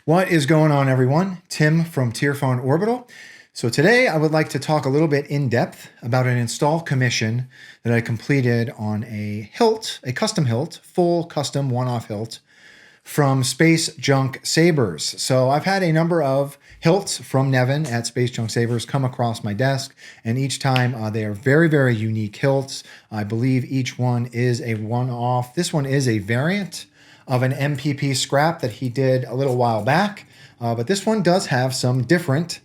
What is going on, everyone? Tim from Tierfon Orbital. So today I would like to talk a little bit in depth about an install commission that I completed on a hilt, a custom hilt, full custom one-off hilt from Space Junk Sabers. So I've had a number of hilts from Nevin at Space Junk Sabers come across my desk, and each time they are very, very unique hilts. I believe each one is a one-off. This one is a variant of an MPP scrap that he did a little while back, but this one does have some different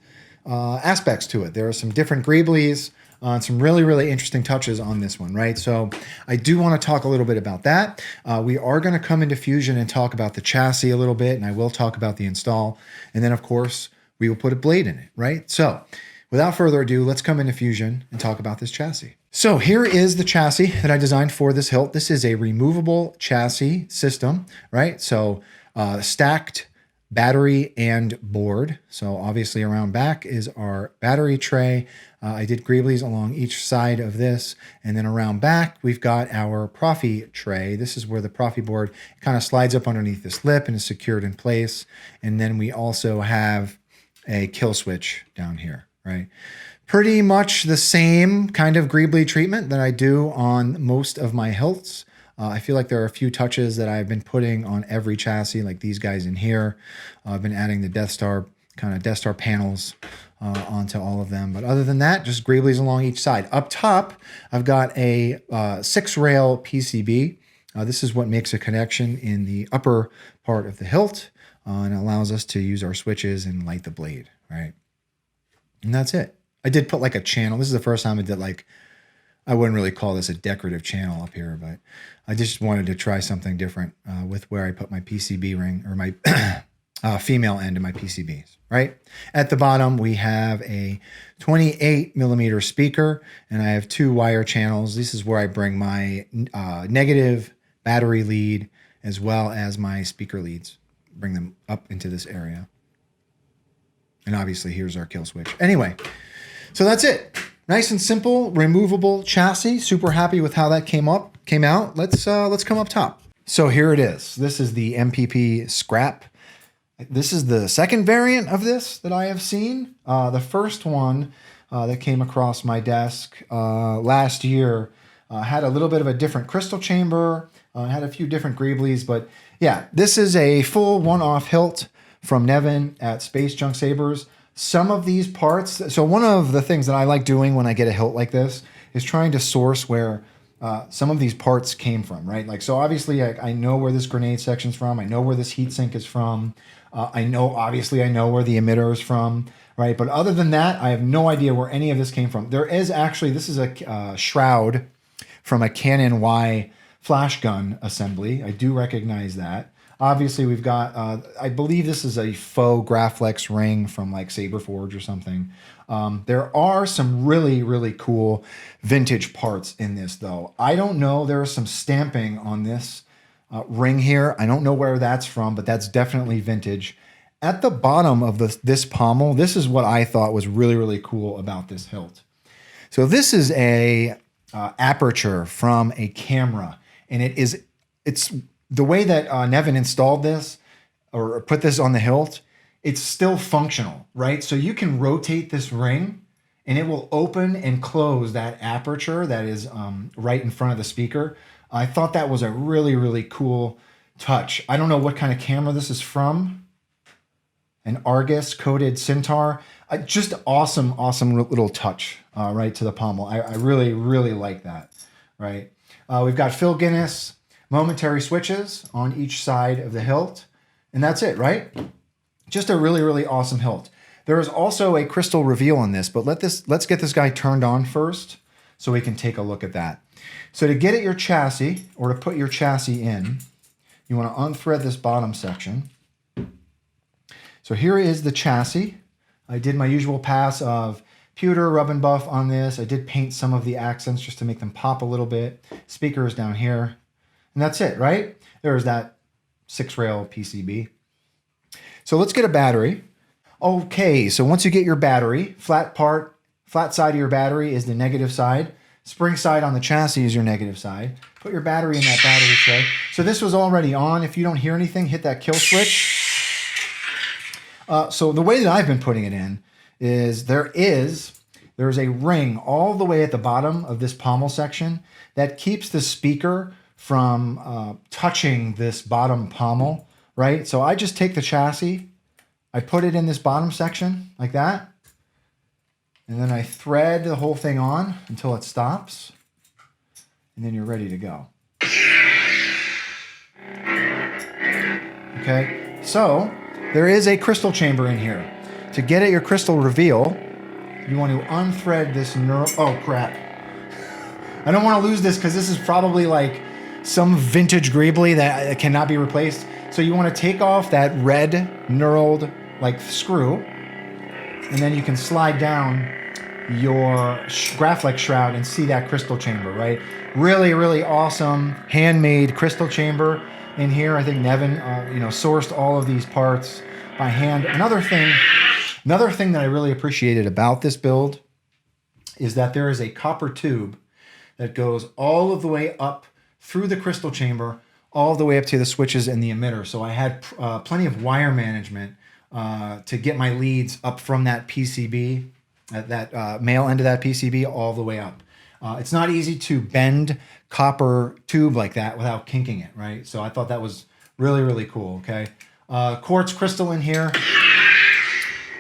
aspects to it. There are some different greeblies, some really, really interesting touches on this one, right? So I do want to talk a little bit about that. We are going to come into Fusion and talk about the chassis a little bit, and I will talk about the install. And then, of course, we will put a blade in it, right? So without further ado, let's come into Fusion and talk about this chassis. So here is the chassis that I designed for this hilt. This is a removable chassis system, right? So stacked battery and board. So obviously around back is our battery tray. I did greeblies along each side of this. And then around back, we've got our Profi tray. This is where the Profi board kind of slides up underneath this lip and is secured in place. And then we also have a kill switch down here, right? Pretty much the same kind of greebly treatment that I do on most of my hilts. I feel like there are a few touches that I've been putting on every chassis, like these guys in here. I've been adding the Death Star panels onto all of them. But other than that, just greeblies along each side. Up top, I've got a 6-rail PCB. This is what makes a connection in the upper part of the hilt and allows us to use our switches and light the blade, right? And that's it. I did put like a channel. This is the first time I did I wouldn't really call this a decorative channel up here, but I just wanted to try something different with where I put my PCB ring or my female end of my PCBs, right? At the bottom, we have a 28 millimeter speaker, and I have 2 wire channels. This is where I bring my negative battery lead as well as my speaker leads, bring them up into this area. And obviously here's our kill switch. Anyway, so that's it. Nice and simple, removable chassis. Super happy with how that came out. Let's come up top. So here it is. This is the MPP scrap. This is the second variant of this that I have seen. The first one that came across my desk last year had a little bit of a different crystal chamber, had a few different greeblies, but yeah, this is a full one-off hilt from Nevin at Space Junk Sabers. Some of these parts, so one of the things that I like doing when I get a hilt like this is trying to source where some of these parts came from, right? Like, so obviously I know where this grenade section's from. I know where this heatsink is from. I know where the emitter is from, right? But other than that, I have no idea where any of this came from. There is actually, this is a shroud from a Canon Y flash gun assembly. I do recognize that. Obviously, we've got, I believe this is a faux Graflex ring from like Saberforge or something. There are some really, really cool vintage parts in this, though. I don't know. There is some stamping on this ring here. I don't know where that's from, but that's definitely vintage. At the bottom of this pommel, this is what I thought was really, really cool about this hilt. So this is a aperture from a camera, and it's the way that Nevin installed this or put this on the hilt, it's still functional, right? So you can rotate this ring and it will open and close that aperture that is right in front of the speaker. I thought that was a really, really cool touch. I don't know what kind of camera this is from. An Argus coated Centaur. Just awesome, awesome little touch right to the pommel. I really, really like that, right? We've got Phil Guinness momentary switches on each side of the hilt. And that's it, right? Just a really, really awesome hilt. There is also a crystal reveal on this, but let's get this guy turned on first so we can take a look at that. So to get at your chassis, or to put your chassis in, you want to unthread this bottom section. So here is the chassis. I did my usual pass of pewter rub and buff on this. I did paint some of the accents just to make them pop a little bit. Speaker is down here. And that's it, right? There's that 6-rail PCB. So let's get a battery. Okay, so once you get your battery, flat side of your battery is the negative side. Spring side on the chassis is your negative side. Put your battery in that battery tray. So this was already on. If you don't hear anything, hit that kill switch. So the way that I've been putting it in is there's a ring all the way at the bottom of this pommel section that keeps the speaker from touching this bottom pommel, right? So I just take the chassis, I put it in this bottom section like that, and then I thread the whole thing on until it stops, and then you're ready to go. Okay, so there is a crystal chamber in here. To get at your crystal reveal, you want to unthread this oh crap. I don't want to lose this because this is probably like some vintage Greebly that cannot be replaced. So you want to take off that red knurled like screw, and then you can slide down your Graflex shroud and see that crystal chamber, right? Really, really awesome handmade crystal chamber in here. I think Nevin, sourced all of these parts by hand. Another thing that I really appreciated about this build is that there is a copper tube that goes all of the way up through the crystal chamber, all the way up to the switches and the emitter. So I had plenty of wire management to get my leads up from that PCB, that male end of that PCB, all the way up. It's not easy to bend copper tube like that without kinking it, right? So I thought that was really, really cool, okay? Quartz crystal in here.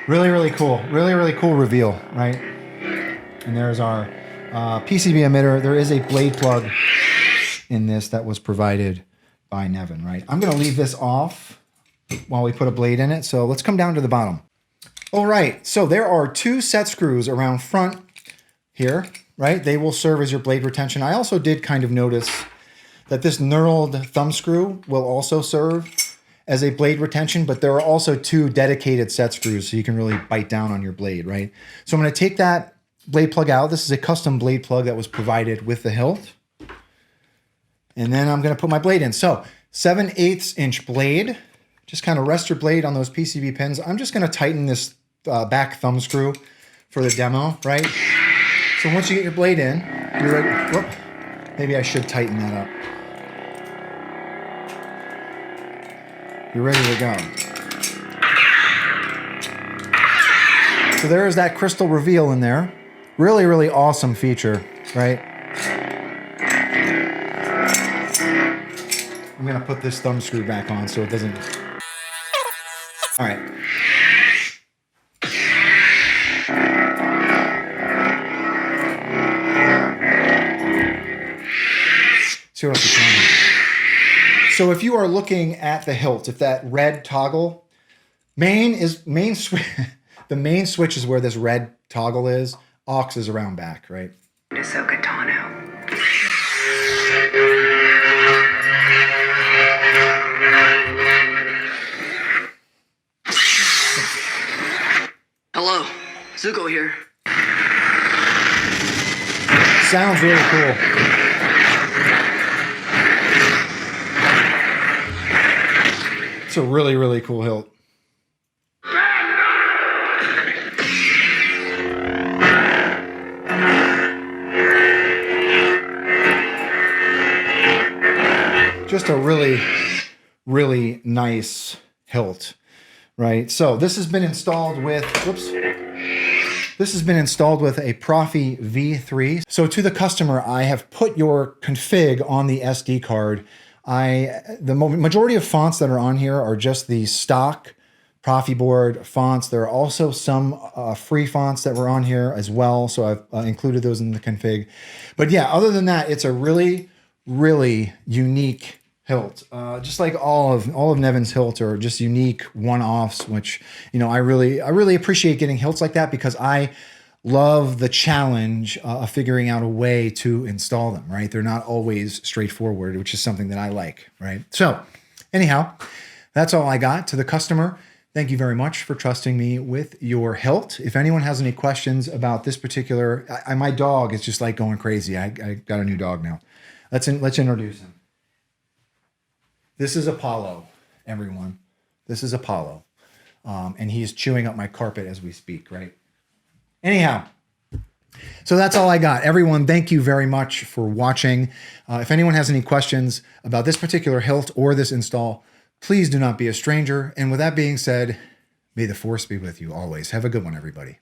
Really, really cool. Really, really cool reveal, right? And there's our PCB emitter. There is a blade plug in this that was provided by Nevin, right? I'm going to leave this off while we put a blade in it. So let's come down to the bottom. All right. So there are 2 set screws around front here, right? They will serve as your blade retention. I also did kind of notice that this knurled thumb screw will also serve as a blade retention, but there are also 2 dedicated set screws so you can really bite down on your blade, right? So I'm going to take that blade plug out. This is a custom blade plug that was provided with the hilt. And then I'm going to put my blade in. So 7/8 inch blade. Just kind of rest your blade on those PCB pins. I'm just going to tighten this back thumb screw for the demo, right? So once you get your blade in, you're ready. Whoop, maybe I should tighten that up. You're ready to go. So there is that crystal reveal in there. Really, really awesome feature, right? I'm gonna put this thumb screw back on so it doesn't. All right. See what else is on. So if you are looking at the hilt, if that red toggle, the main switch is where this red toggle is. Aux is around back, right? Ahsoka Tano. Hello, Zuko here. Sounds really cool. It's a really, really cool hilt. Just a really, really nice hilt, right? So this has been installed with, this has been installed with a Profi V3. So to the customer, I have put your config on the SD card. The majority of fonts that are on here are just the stock Profi board fonts. There are also some free fonts that were on here as well. So I've included those in the config. But yeah, other than that, it's a really, really unique hilt. Just like all of Nevin's hilts are just unique one-offs, which, I really appreciate getting hilts like that because I love the challenge of figuring out a way to install them, right? They're not always straightforward, which is something that I like, right? So anyhow, that's all I got. To the customer, thank you very much for trusting me with your hilt. If anyone has any questions about this particular, my dog is just like going crazy. I got a new dog now. Let's introduce him. This is Apollo, everyone. This is Apollo. And he's chewing up my carpet as we speak, right? Anyhow, so that's all I got. Everyone, thank you very much for watching. If anyone has any questions about this particular hilt or this install, please do not be a stranger. And with that being said, May the force be with you always. Have a good one, everybody.